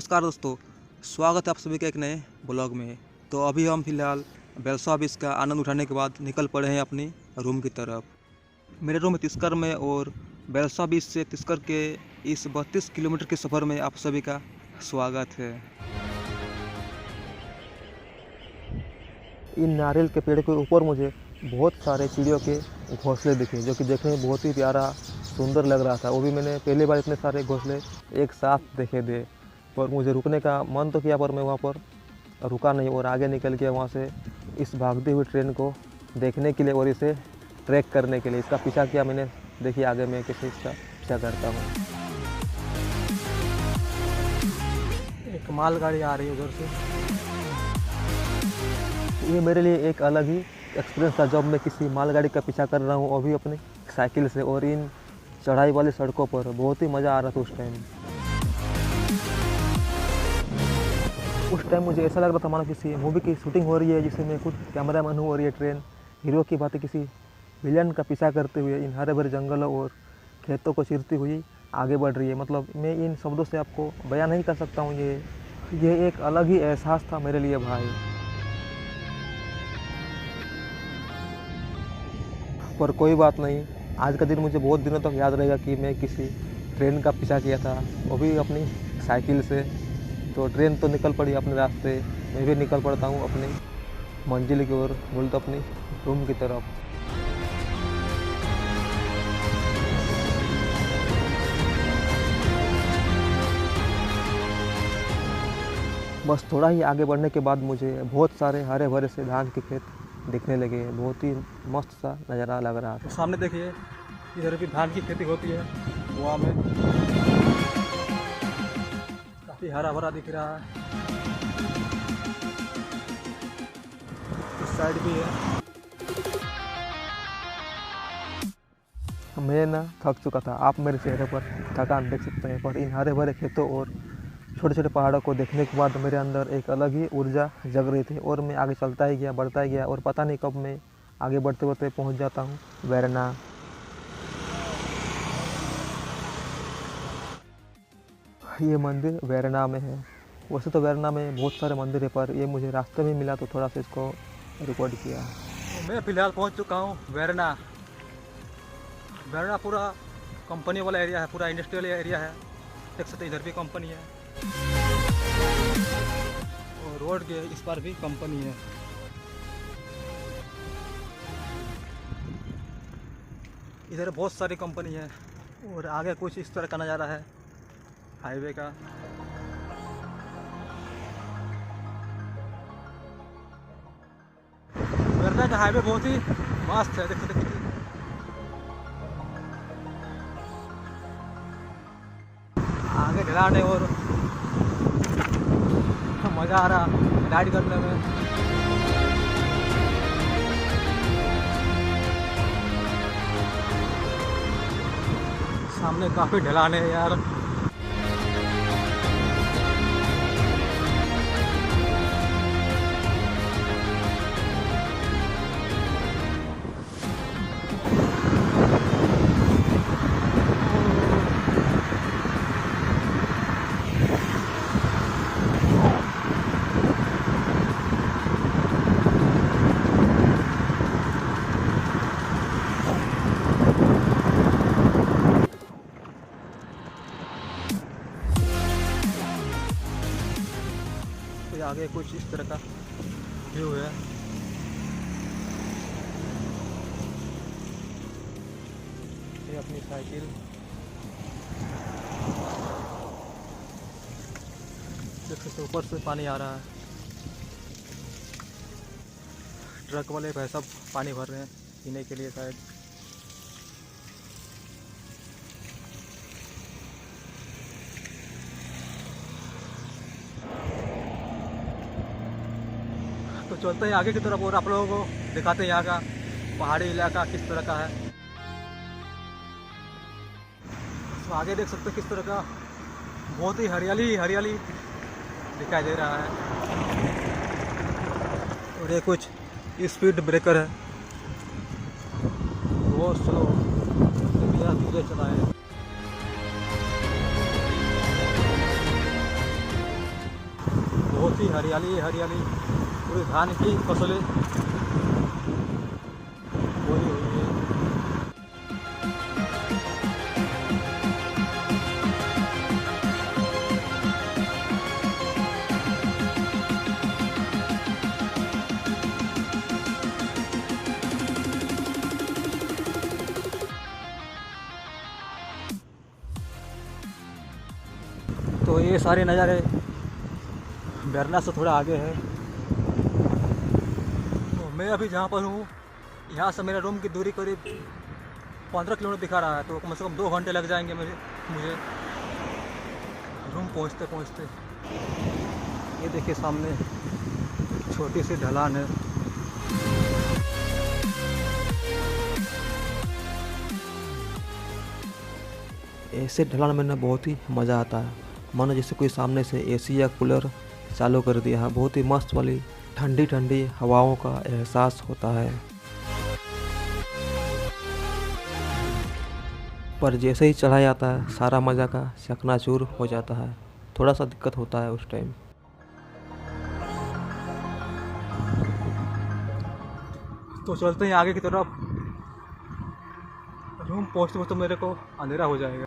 नमस्कार दोस्तों, स्वागत है आप सभी का एक नए ब्लॉग में। तो अभी हम फिलहाल बेलसा बीच का आनंद उठाने के बाद निकल पड़े हैं अपनी रूम की तरफ। मेरे रूम तिस्कर में और बेलसा बीच से तिस्कर के इस 32 किलोमीटर के सफ़र में आप सभी का स्वागत है। इन नारियल के पेड़ के ऊपर मुझे बहुत सारे चिड़ियों के घोंसले दिखे, जो कि देखने में बहुत ही प्यारा सुंदर लग रहा था। वो भी मैंने पहली बार इतने सारे घोंसले एक साथ देखे थे। पर मुझे रुकने का मन तो किया, पर मैं वहाँ पर रुका नहीं और आगे निकल के वहाँ से इस भागती हुई ट्रेन को देखने के लिए और इसे ट्रैक करने के लिए इसका पीछा किया मैंने। देखिए आगे मैं कैसे इसका पीछा करता हूँ। एक मालगाड़ी आ रही है उधर से। ये मेरे लिए एक अलग ही एक्सपीरियंस था जब मैं किसी मालगाड़ी का पीछा कर रहा हूँ, और भी अपनी साइकिल से, और इन चढ़ाई वाली सड़कों पर बहुत ही मज़ा आ रहा था उस टाइम। उस टाइम मुझे ऐसा लग रहा था मानो किसी मूवी की शूटिंग हो रही है, जिसमें मैं खुद कैमरामैन हूँ और ये ट्रेन हीरो की बातें किसी विलन का पीछा करते हुए इन हरे भरे जंगलों और खेतों को चीरती हुई आगे बढ़ रही है। मतलब मैं इन शब्दों से आपको बयान नहीं कर सकता हूँ। ये एक अलग ही एहसास था मेरे लिए भाई। पर कोई बात नहीं, आज का दिन मुझे बहुत दिनों तक याद रहेगा कि मैं किसी ट्रेन का पीछा किया था, वो भी अपनी साइकिल से। तो ट्रेन तो निकल पड़ी अपने रास्ते, मैं भी निकल पड़ता हूँ अपनी मंजिल की ओर, बोल तो अपनी रूम की तरफ। बस थोड़ा ही आगे बढ़ने के बाद मुझे बहुत सारे हरे भरे से धान के खेत दिखने लगे। बहुत ही मस्त सा नज़ारा लग रहा था। सामने देखिए, इधर भी धान की खेती होती है गोवा में। काफ़ी हरा भरा दिख रहा है। इस साइड भी है। मैं ना थक चुका था, आप मेरे चेहरे पर थकान देख सकते हैं। पर इन हरे भरे खेतों और छोटे छोटे पहाड़ों को देखने के बाद मेरे अंदर एक अलग ही ऊर्जा जग रही थी, और मैं आगे चलता ही गया, बढ़ता ही गया, और पता नहीं कब मैं आगे बढ़ते बढ़ते पहुंच जाता हूं वैरना। ये मंदिर वैरना में है। वैसे तो वैरना में बहुत सारे मंदिर है, पर ये मुझे रास्ते में मिला तो थोड़ा सा इसको रिकॉर्ड किया। मैं फ़िलहाल पहुंच चुका हूं वैरना। वैरना पूरा कंपनी वाला एरिया है, पूरा इंडस्ट्रियल एरिया है। देख सकते इधर भी कंपनी है और रोड के इस पर भी कंपनी है। इधर बहुत सारी कंपनी है और आगे कुछ इस तरह का नज़ारा है हाईवे का। वैरना का हाईवे बहुत ही मस्त है। देख सकते आगे ढलान है और मज़ा आ रहा राइड करने में। सामने काफ़ी ढलान है यार। आगे कुछ इस तरह का व्यू है। ये अपनी साइकिल देख सकते, ऊपर से पानी आ रहा है। ट्रक वाले भाई सब पानी भर रहे हैं पीने के लिए शायद। तो चलते हैं आगे की तरफ और आप लोगों को दिखाते हैं यहाँ का पहाड़ी इलाका किस तरह का है। तो आगे देख सकते हैं किस तरह का बहुत ही हरियाली हरियाली दिखाई दे रहा है। और ये कुछ स्पीड ब्रेकर है, बहुत स्लो धीरे चलाए। बहुत ही हरियाली हरियाली, पूरी धान की फसलें बोई हुई है। तो ये सारे नज़ारे बेरना से थोड़ा आगे है। तो मैं अभी जहाँ पर हूँ, यहाँ से मेरा रूम की दूरी करीब 15 किलोमीटर दिखा रहा है, तो कम से कम 2 घंटे लग जाएंगे मुझे रूम पहुँचते पहुँचते। ये देखिए सामने छोटी सी ढलान है। ऐसे ढलान में ना बहुत ही मज़ा आता है, मानो जैसे कोई सामने से एसी या कूलर चालू कर दिया है। बहुत ही मस्त वाली ठंडी ठंडी हवाओं का एहसास होता है। पर जैसे ही चढ़ाई आता है, सारा मज़ा का चकनाचूर हो जाता है। थोड़ा सा दिक्कत होता है उस टाइम। तो चलते हैं आगे की तरफ। रूम पहुँचते पहुँचते मेरे को अंधेरा हो जाएगा।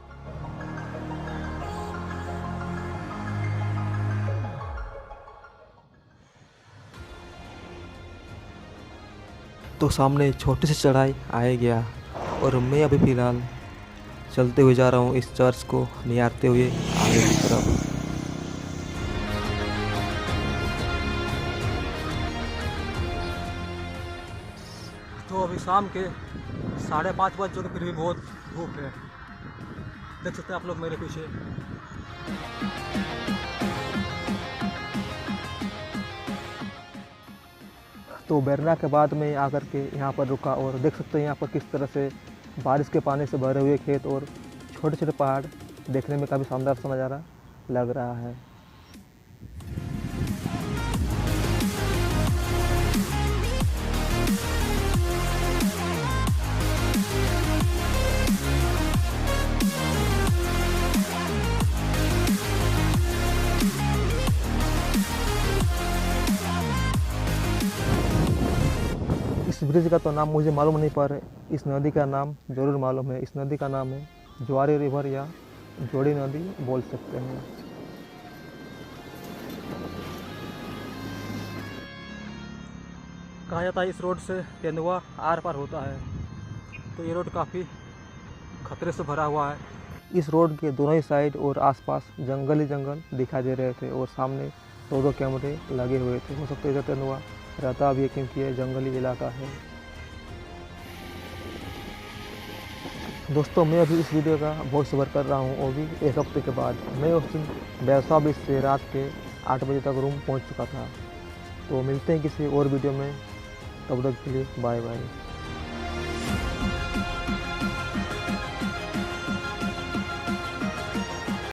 तो सामने छोटी सी चढ़ाई आए गया और मैं अभी फ़िलहाल चलते हुए जा रहा हूँ इस चर्च को निहारते हुए आगे की तरफ। तो अभी शाम के 5:30 बज चुके, फिर भी बहुत धूप है। देख सकते हैं आप लोग मेरे पीछे। तो बेरना के बाद में आकर के यहाँ पर रुका और देख सकते हैं यहाँ पर किस तरह से बारिश के पानी से भरे हुए खेत और छोटे छोटे पहाड़ देखने में काफ़ी शानदार सा नज़ारा लग रहा है। इस ब्रिज का तो नाम मुझे मालूम नहीं, पर इस नदी का नाम ज़रूर मालूम है। इस नदी का नाम है ज्वारी रिवर या जोड़ी नदी बोल सकते हैं। कहा जाता है इस रोड से तेंदुआ आर पार होता है, तो ये रोड काफ़ी खतरे से भरा हुआ है। इस रोड के दोनों ही साइड और आसपास जंगल ही जंगल दिखाई दे रहे थे और सामने 2 कैमरे लगे हुए थे। हो सकता है इधर तेंदुआ रहता भी है, क्योंकि ये जंगली इलाका है। दोस्तों, मैं अभी इस वीडियो का वॉइस ओवर कर रहा हूँ, वो भी 1 हफ्ते के बाद। मैं उस दिन बैरसा बीच से रात के 8 बजे तक रूम पहुँच चुका था। तो मिलते हैं किसी और वीडियो में, तब तक के लिए बाय बाय।